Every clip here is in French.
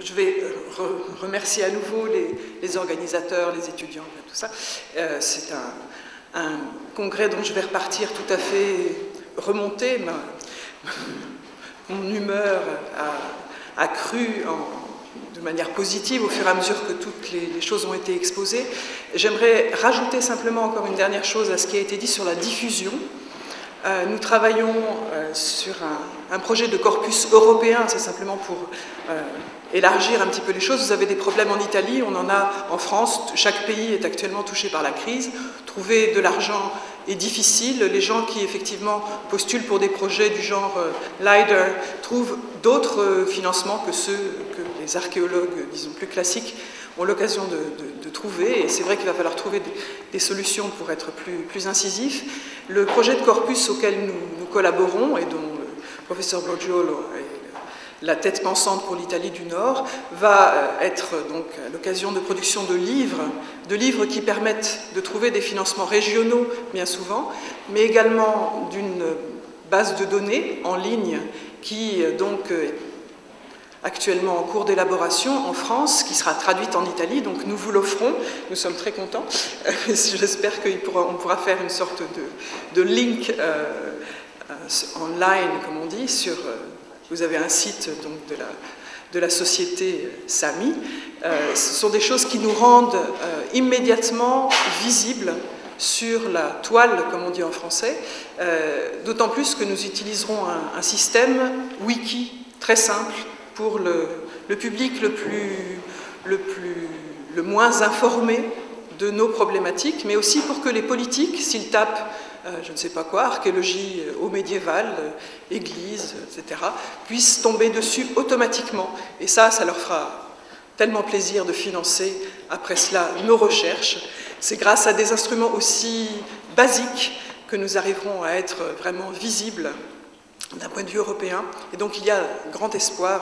je vais remercier à nouveau les organisateurs, les étudiants, tout ça. C'est un congrès dont je vais repartir tout à fait remonté. Mon humeur a cru de manière positive au fur et à mesure que toutes les choses ont été exposées. J'aimerais rajouter simplement encore une dernière chose à ce qui a été dit sur la diffusion. Nous travaillons sur un projet de corpus européen, c'est simplement pour élargir un petit peu les choses. Vous avez des problèmes en Italie, on en a en France, chaque pays est actuellement touché par la crise. Trouver de l'argent est difficile, les gens qui effectivement postulent pour des projets du genre LIDAR trouvent d'autres financements que ceux que les archéologues, disons plus classiques, ont l'occasion de trouver, et c'est vrai qu'il va falloir trouver des solutions pour être plus incisif. Le projet de corpus auquel nous collaborons, et dont le professeur Brogiolo est la tête pensante pour l'Italie du Nord, va être donc l'occasion de production de livres qui permettent de trouver des financements régionaux, bien souvent, mais également d'une base de données en ligne qui donc actuellement en cours d'élaboration en France, qui sera traduite en Italie, donc nous vous l'offrons, nous sommes très contents. J'espère qu'on pourra faire une sorte de link online, comme on dit, vous avez un site donc, de la société SAMI. Ce sont des choses qui nous rendent immédiatement visibles sur la toile, comme on dit en français, d'autant plus que nous utiliserons un système wiki très simple, pour le public le moins informé de nos problématiques, mais aussi pour que les politiques, s'ils tapent, je ne sais pas quoi, archéologie au médiéval, église, etc., puissent tomber dessus automatiquement. Et ça leur fera tellement plaisir de financer, après cela, nos recherches. C'est grâce à des instruments aussi basiques que nous arriverons à être vraiment visibles d'un point de vue européen. Et donc il y a grand espoir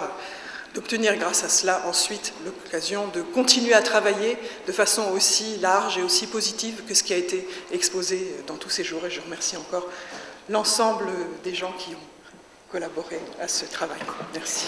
d'obtenir grâce à cela ensuite l'occasion de continuer à travailler de façon aussi large et aussi positive que ce qui a été exposé dans tous ces jours. Et je remercie encore l'ensemble des gens qui ont collaboré à ce travail. Merci.